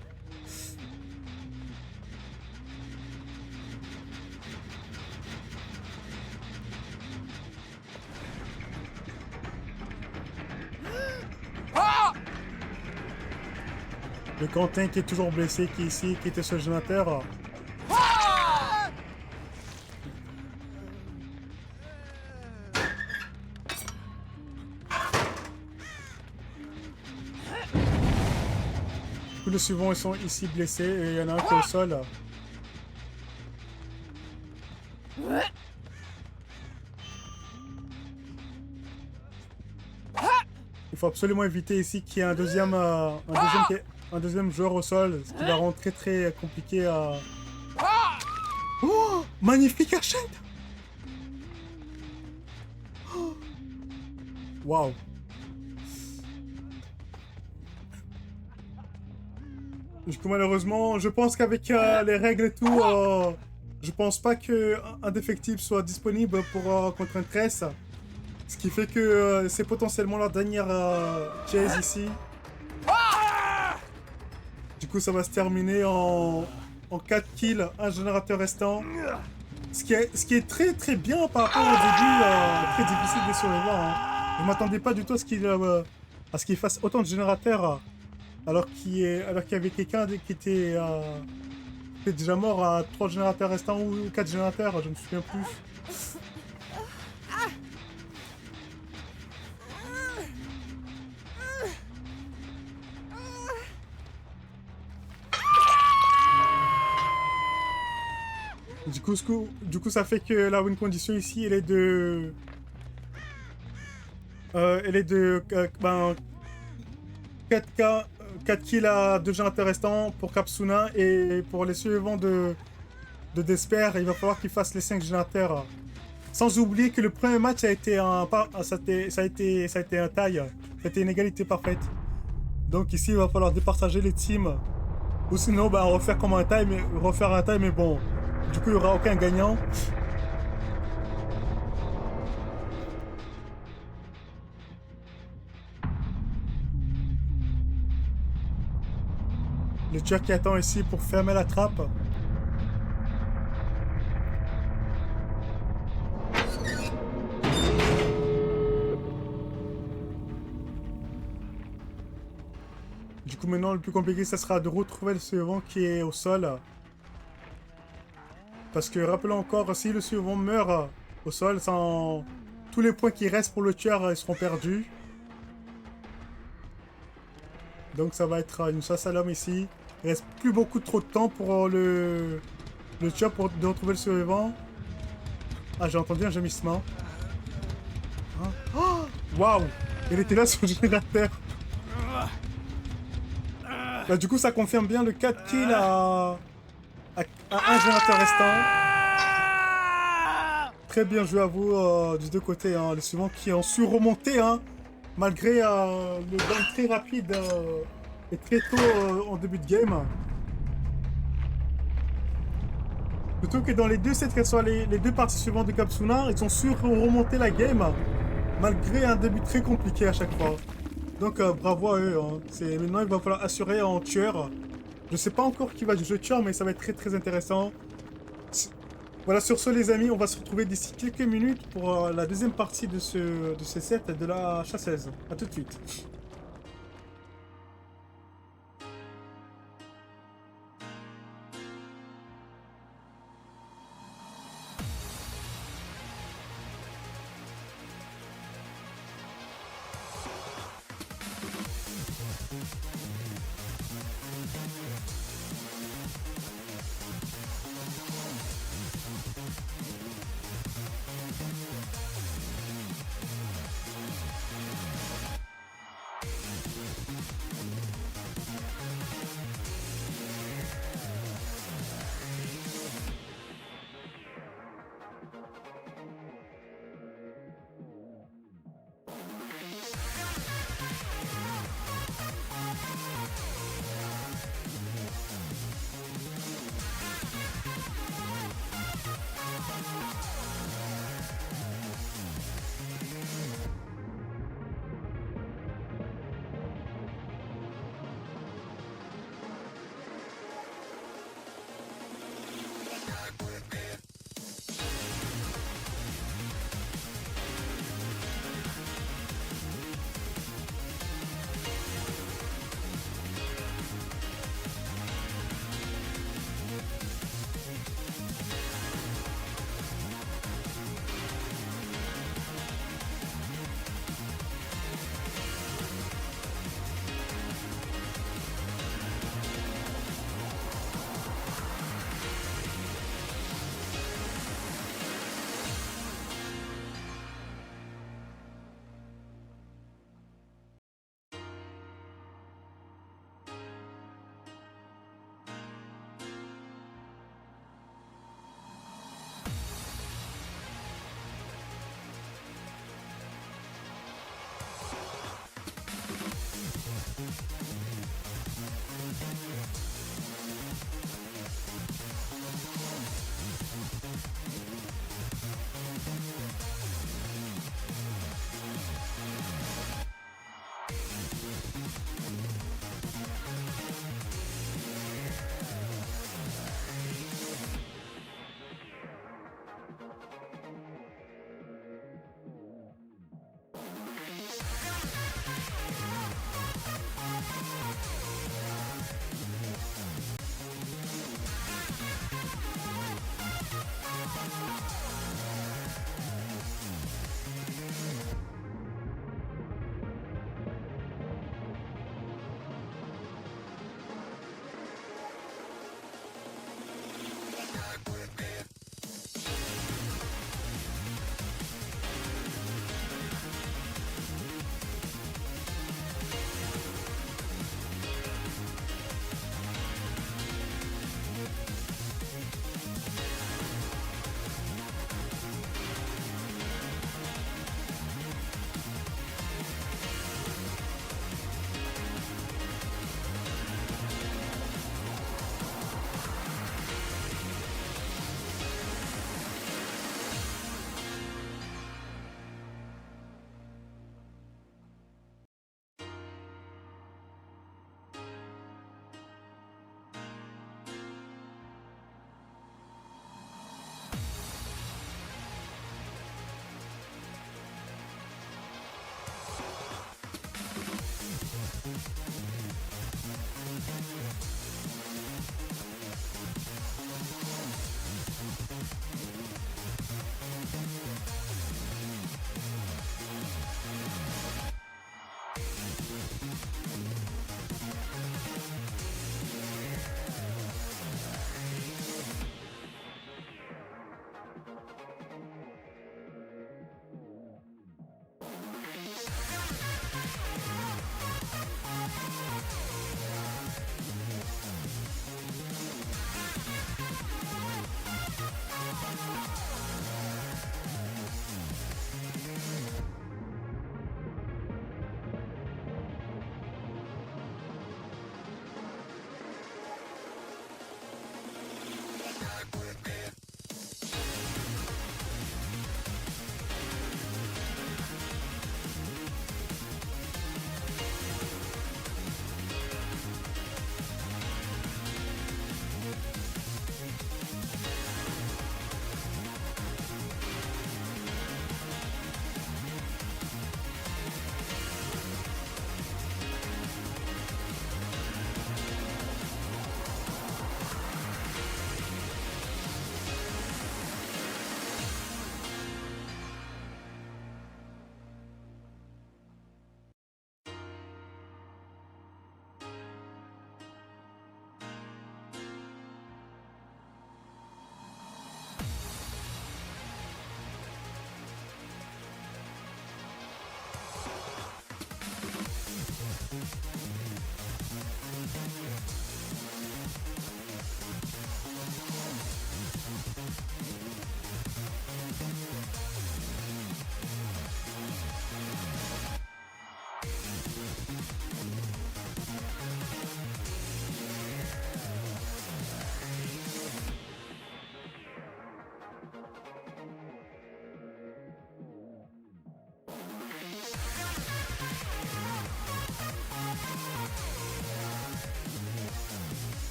Le Quentin qui est toujours blessé, qui est ici, qui était sur le générateur. Tous les suivants ils sont ici blessés et il y en a un qui est au sol. Il faut absolument éviter ici qu'il y ait un deuxième joueur au sol, ce qui va rendre très très compliqué à... Oh, magnifique hachette. Waouh. Du coup, malheureusement, je pense qu'avec les règles et tout, je pense pas qu'un défectible soit disponible pour contre un tresse. Ce qui fait que c'est potentiellement la dernière chase ici. Du coup, ça va se terminer en 4 kills, un générateur restant. Ce qui est très très bien par rapport au début, très difficile des survivants. Hein. Je m'attendais pas du tout à ce qu'il fasse autant de générateurs. Alors qu'il y avait quelqu'un qui était déjà mort à 3 générateurs restants ou 4 générateurs, je ne me souviens plus. Du coup, ça fait que la win condition ici, elle est de 4 kills à 2 générateurs restants pour Capsuna et pour les suivants de Desper, il va falloir qu'ils fassent les 5 générateurs. Sans oublier que le premier match a été un tie, ça a été une égalité parfaite. Donc ici il va falloir départager les teams. Ou sinon refaire un tie, mais bon. Du coup il n'y aura aucun gagnant. Le tueur qui attend ici pour fermer la trappe. Du coup maintenant le plus compliqué ça sera de retrouver le suivant qui est au sol. Parce que rappelons encore, si le suivant meurt au sol, tous les points qui restent pour le tueur ils seront perdus. Donc ça va être une chasse à l'homme ici. Il reste plus trop de temps pour le tueur de retrouver le survivant. Ah, j'ai entendu un gémissement. Waouh! Il était là sur le générateur. Bah, du coup, ça confirme bien le 4 kills à un générateur restant. Très bien joué à vous du deux côtés, hein, les suivants qui ont su remonter, hein, malgré le gain très rapide et très tôt en début de game. Plutôt que dans les deux sets, qu'elles soient les deux parties suivantes de Kapsuna, ils ont su remonter la game malgré un début très compliqué à chaque fois. Donc bravo à eux. Hein. Maintenant, il va falloir assurer en tueur. Je sais pas encore qui va jouer tueur, mais ça va être très très intéressant. Voilà, sur ce les amis, on va se retrouver d'ici quelques minutes pour la deuxième partie de ce set de la chasseuse. A tout de suite.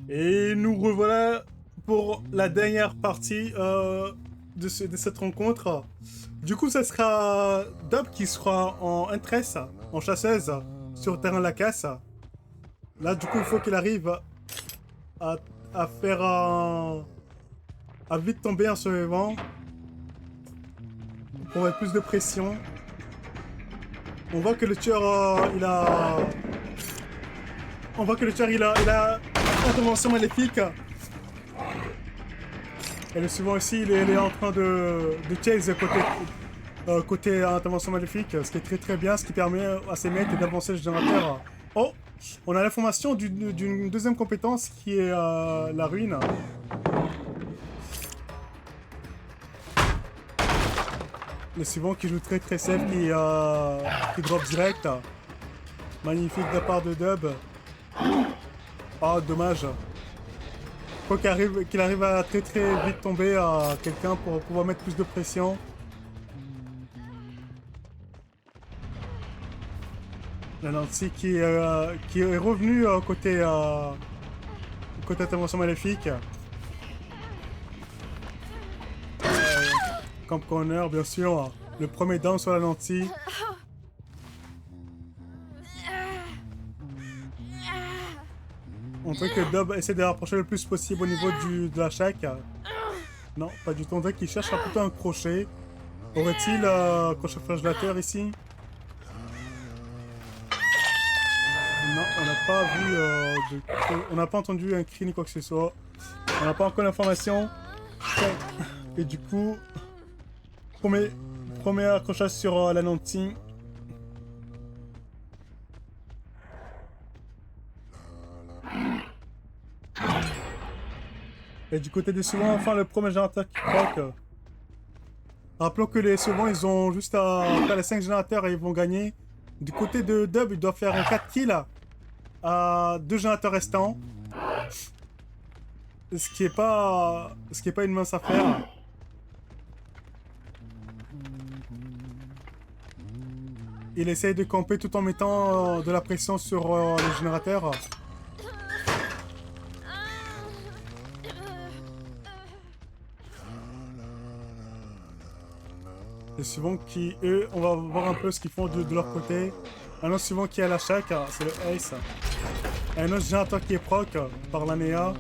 Et nous revoilà pour la dernière partie de cette rencontre. Du coup, ça sera Dub qui sera en N13, en chasseuse, sur terrain la casse. Là, du coup, il faut qu'il arrive à faire un... à vite tomber en se levant pour mettre plus de pression. On voit que le tueur, on voit que le tueur, il a intervention maléfique. Et le suivant aussi, il est en train de chase côté intervention maléfique, ce qui est très très bien, ce qui permet à ces mecs d'avancer le générateur. Oh, on a l'information d'une deuxième compétence qui est la ruine. Le suivant qui joue très très safe, qui drop direct. Magnifique de la part de Dub. Oh, dommage. Faut qu'il arrive à très très vite tomber à quelqu'un pour pouvoir mettre plus de pression. La Nancy qui est revenu côté intervention maléfique. Camp Corner, bien sûr. Le premier down sur la Nancy. On dirait que Dub essaie de rapprocher le plus possible au niveau de la shack. Non, pas du tout. On dirait qu'il cherche plutôt un crochet. Aurait-il crochet flagellateur ici? Non, on n'a pas vu on n'a pas entendu un cri ni quoi que ce soit. On n'a pas encore l'information. Et du coup, premier accrochage sur la Nancy. Et du côté des suivants, enfin le premier générateur qui proc. Rappelons que les suivants, ils ont juste à faire les 5 générateurs et ils vont gagner. Du côté de Dub, il doit faire un 4 kills à 2 générateurs restants. Ce qui est pas une mince affaire. Il essaye de camper tout en mettant de la pression sur le générateur. Les suivants qui, eux, on va voir un peu ce qu'ils font de leur côté. Un autre suivant qui est à la shack, c'est le Ace. Un autre générateur qui est proc par l'ANEA.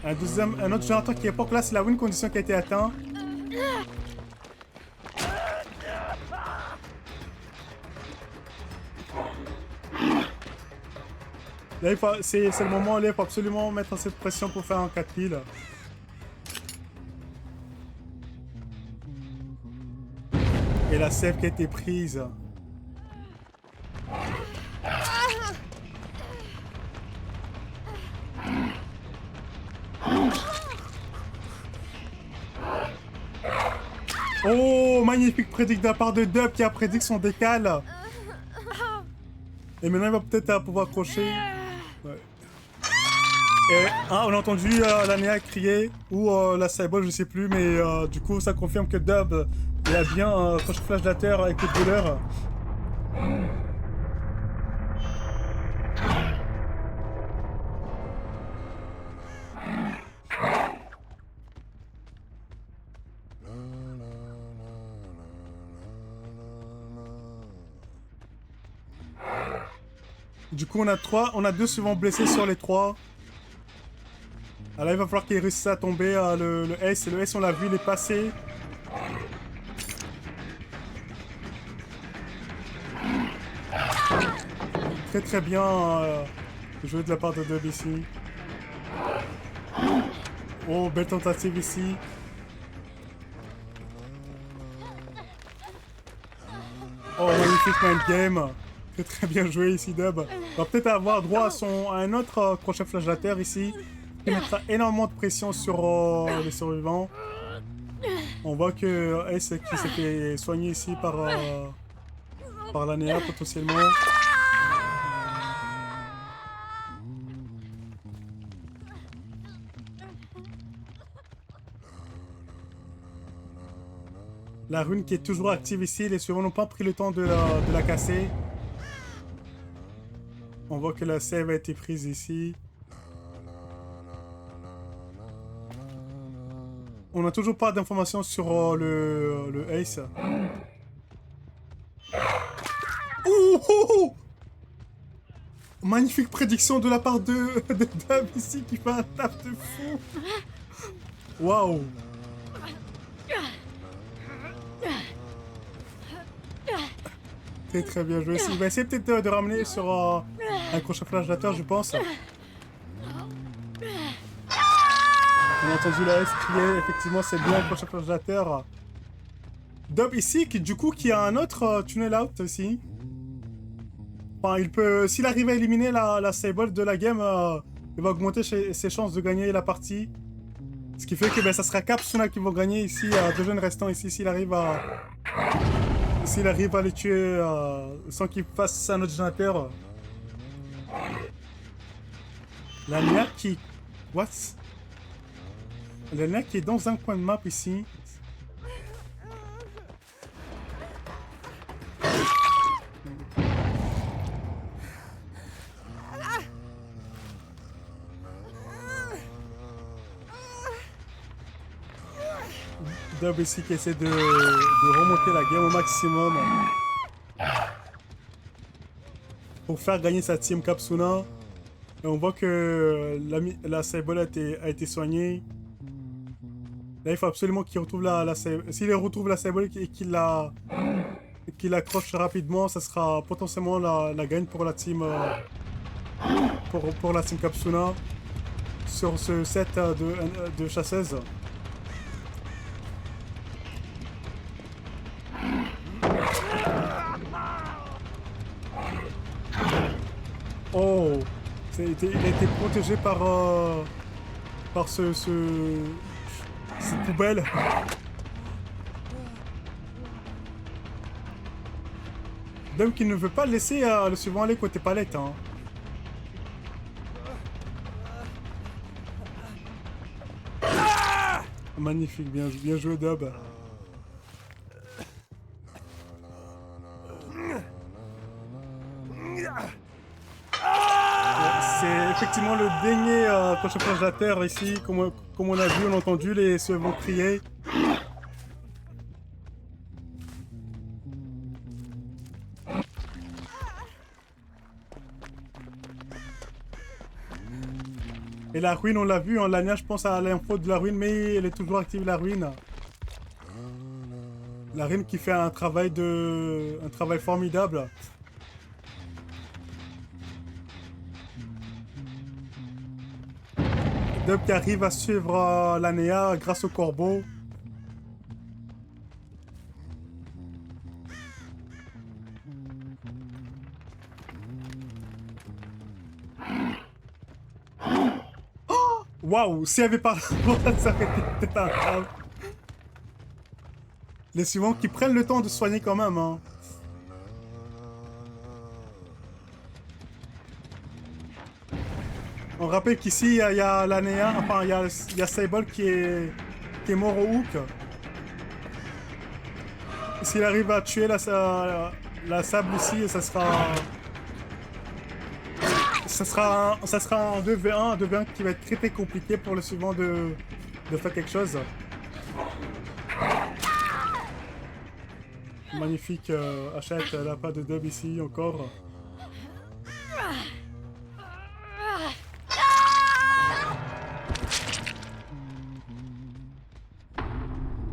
Un autre générateur qui est proc, là c'est la win condition qui a été atteinte. Là, c'est le moment où il faut absolument mettre cette pression pour faire un 4 kills. Et la save qui a été prise. Oh, magnifique prédict de la part de Dub qui a prédit son décal. Et maintenant il va peut-être pouvoir accrocher. Ouais. Et on a entendu l'ANEA crier, ou la Cyborg, je sais plus, mais du coup ça confirme que Dub il a bien accroché flagellateur avec le brûleur. Du coup on a 2 souvent blessés sur les 3. Alors il va falloir qu'il réussisse à tomber le S. Et le S on l'a vu, il est passé. Très très bien joué de la part de Dub ici. Oh, belle tentative ici. Oh, magnifique mind game. Très très bien joué ici Dub. On va peut-être avoir droit à un autre crochet flagellateur ici. Qui mettra énormément de pression sur les survivants. On voit que Ace qui s'est fait soigner ici par l'ANEA potentiellement. La rune qui est toujours active ici, les suivants n'ont pas pris le temps de la casser. On voit que la save a été prise ici. On n'a toujours pas d'informations sur le Ace. Ouh, ouh, ouh. Magnifique prédiction de la part de Dub ici qui fait un taf de fou. Waouh. Très très bien joué. Il va essayer peut-être de ramener sur un crochet flagellateur, je pense. On a entendu la S crier, effectivement c'est bien un crochet flagellateur. Dub ici, qui a un autre tunnel out aussi. Enfin, il peut, s'il arrive à éliminer la Sable de la game, il va augmenter ses chances de gagner la partie. Ce qui fait que ben, ça sera Capsuna qui va gagner ici, deux jeunes restants ici, s'il arrive à les tuer sans qu'il fasse un autre générateur. La Nia qui... What? La Nia qui est dans un coin de map ici. Dub ici qui essaie de remonter la game au maximum pour faire gagner sa team Capsuna. Et on voit que la Sable a été soignée. Là, il faut absolument qu'il retrouve la Sable. S'il retrouve la Sable et qu'il l'accroche rapidement, ça sera potentiellement la gagne pour la team pour la team Capsuna sur ce set de chasseuses. Oh, il a été protégé par cette poubelle. Dum qui ne veut pas laisser le suivant aller côté palette. Hein. Magnifique, bien joué Dub. C'est effectivement le dernier crochet flagellateur ici, comme on a vu, on a entendu les suivants crier. Et la ruine, on l'a vu, hein, Lania, je pense à l'info de la ruine, mais elle est toujours active, la ruine. La ruine qui fait un travail formidable. Dub qui arrive à suivre l'Anéa grâce au corbeau. Waouh, s'il n'y avait pas ça aurait été peut-être un grave. Les suivants qui prennent le temps de soigner quand même. Hein. On rappelle qu'ici, il y a l'Anéa, enfin, il y a Sable qui est mort au hook. S'il arrive à tuer la Sable ici, ça sera un 2v1, qui va être très très compliqué pour le suivant de faire quelque chose. Magnifique Hachette, la pas de Dub ici encore.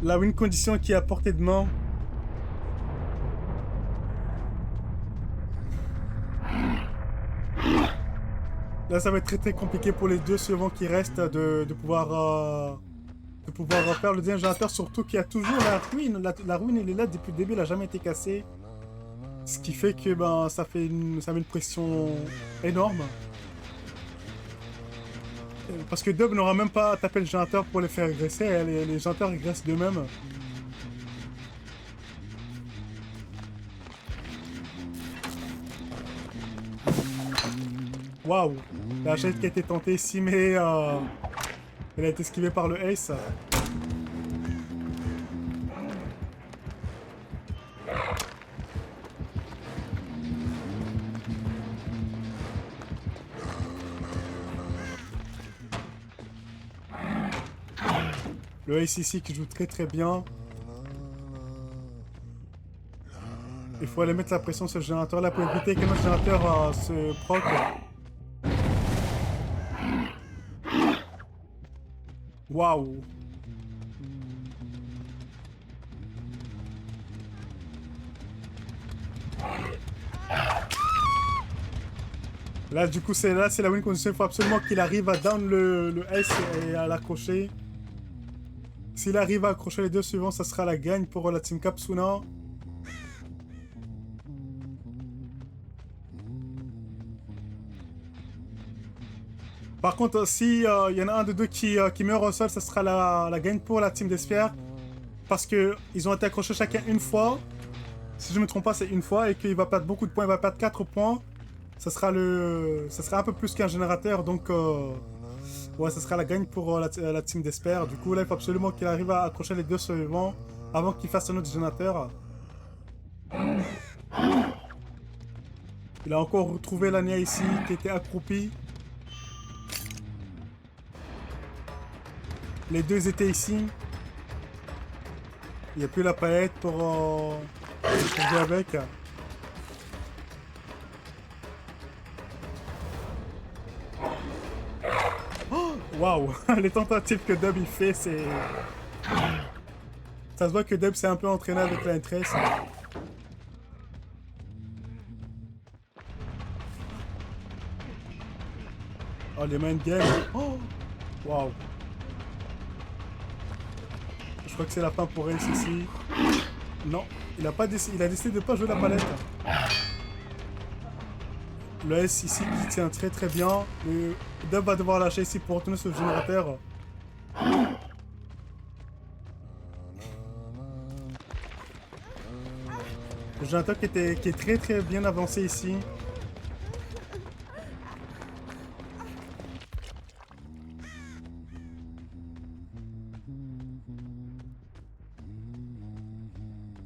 La win condition qui est à portée de main. Là, ça va être très très compliqué pour les deux suivants qui restent de pouvoir faire le dernier générateur, surtout qu'il y a toujours la ruine. La ruine, elle est là depuis le début, elle n'a jamais été cassée. Ce qui fait que ben, ça met une pression énorme. Parce que Dub n'aura même pas tapé le générateur pour les faire régresser, les générateurs régressent d'eux-mêmes. Waouh! La jette qui a été tentée ici, mais elle a été esquivée par le Ace. Le Ace ici qui joue très très bien. Il faut aller mettre la pression sur ce générateur là pour éviter que notre générateur se proc. Waouh! Là, du coup, c'est la win condition. Il faut absolument qu'il arrive à down le S et à l'accrocher. S'il arrive à accrocher les deux suivants, ça sera la gagne pour la team Capsuna. Par contre, si y en a un de deux qui meurt au sol, ça sera la gagne pour la team d'Espierre. Parce que ils ont été accrochés chacun une fois. Si je ne me trompe pas, c'est une fois. Et qu'il va perdre beaucoup de points. Il va perdre 4 points. Ça sera un peu plus qu'un générateur. Donc, ouais, ça sera la gagne pour la team d'Espierre. Du coup, là, il faut absolument qu'il arrive à accrocher les deux survivants avant qu'il fasse un autre générateur. Il a encore retrouvé l'Ania ici, qui était accroupie. Les deux étaient ici. Il n'y a plus la palette pour jouer avec. Waouh. Les tentatives que Dub il fait, c'est... Ça se voit que Dub s'est un peu entraîné avec la N13. Oh, les mind games. Oh. Waouh. Je crois que c'est la fin pour Ace ici. Non, il a décidé de pas jouer la palette. Le S ici qui tient très très bien. Le Dub va devoir lâcher ici pour retourner sur le générateur. Le générateur qui est très très bien avancé ici.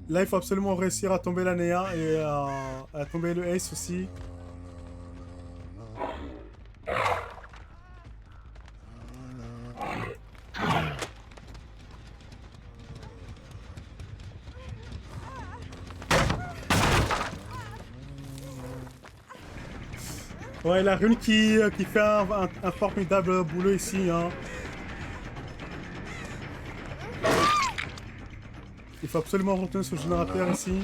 Là, il faut absolument réussir à tomber la Nea et à tomber le Ace aussi. Ouais, la rune qui fait un formidable boulot ici. Hein. Il faut absolument retourner sur le générateur ici.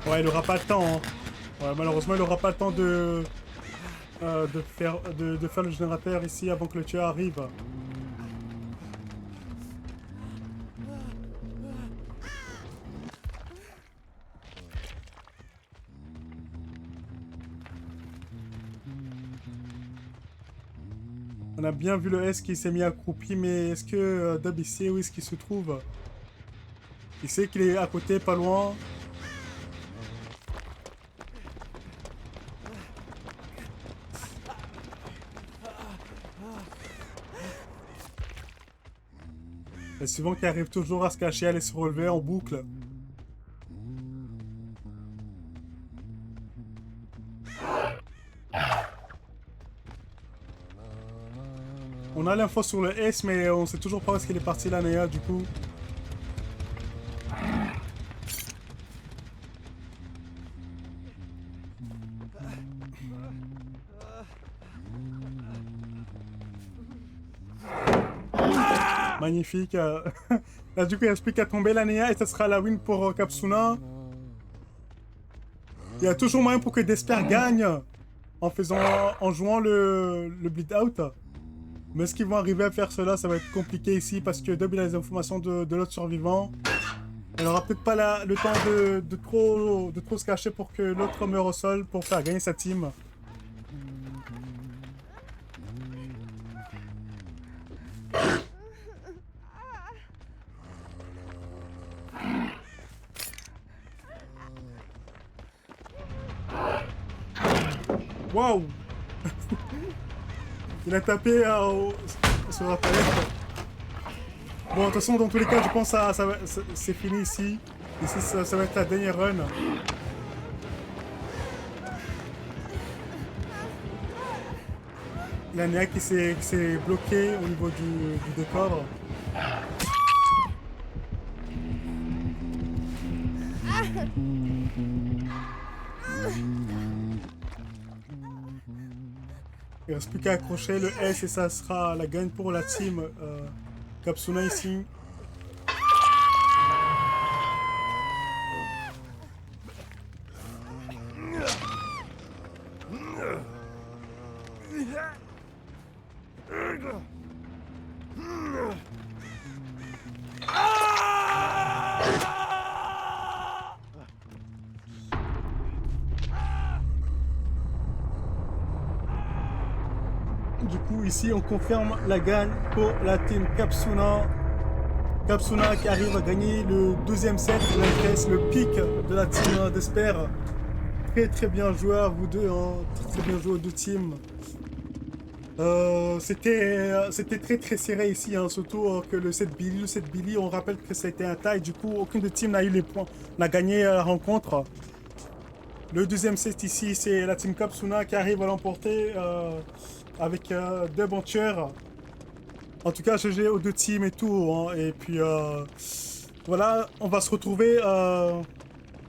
Ouais, il aura pas le temps. Hein. Ouais, malheureusement, il aura pas le temps de faire le générateur ici avant que le tueur arrive. On a bien vu le S qui s'est mis accroupi, mais est-ce que Dub il sait où est-ce qu'il se trouve? Il sait qu'il est à côté, pas loin. Et souvent qu'il arrive toujours à se cacher, à aller se relever en boucle. On a l'info sur le S, mais on sait toujours pas où est-ce qu'il est parti la Nea du coup. Magnifique. Là, du coup, il reste plus qu'à tomber la Nea et ça sera la win pour Capsuna. Il y a toujours moyen pour que Desper gagne en jouant le bleed out. Mais est-ce qu'ils vont arriver à faire cela? Ça va être compliqué ici parce que Dub il a les informations de l'autre survivant. Elle aura peut-être pas le temps de trop se cacher pour que l'autre meure au sol pour faire gagner sa team. Waouh. Il a tapé sur la palette. Bon, de toute façon, dans tous les cas, je pense que c'est fini ici. Ici, ça va être la dernière run. Il y a Nia qui s'est bloqué au niveau du décor. Il reste plus qu'à accrocher le S et ça sera la gagne pour la team Capsuna ici. Du coup, ici, on confirme la gagne pour la team Capsuna. Capsuna qui arrive à gagner le deuxième set. Là, il reste le pic de la team d'Esper. Très bien joué à vous deux. Hein. Très bien joué aux deux teams. C'était très serré ici. Hein. Surtout que le set Billy, on rappelle que ça a été un tie. Du coup, aucune des teams n'a eu les points. N'a gagné la rencontre. Le deuxième set ici, c'est la team Capsuna qui arrive à l'emporter. Avec deux bons tueurs. En tout cas, GG aux deux teams et tout. Hein. Et puis, voilà, on va se retrouver.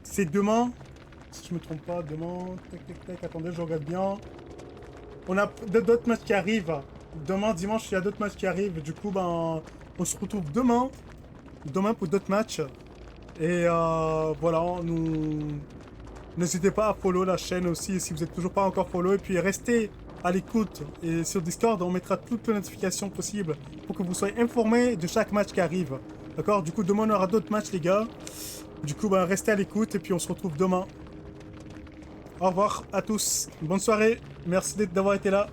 C'est demain. Si je me trompe pas, demain. Tac. Attendez, je regarde bien. On a d'autres matchs qui arrivent. Demain, dimanche, il y a d'autres matchs qui arrivent. Du coup, ben, on se retrouve demain. Demain pour d'autres matchs. Et voilà, n'hésitez pas à follow la chaîne aussi si vous n'êtes toujours pas encore follow. Et puis, restez à l'écoute et sur Discord on mettra toutes les notifications possibles pour que vous soyez informés de chaque match qui arrive. D'accord? Du coup demain on aura d'autres matchs les gars. Du coup ben, restez à l'écoute et puis on se retrouve demain. Au revoir à tous. Bonne soirée. Merci d'avoir été là.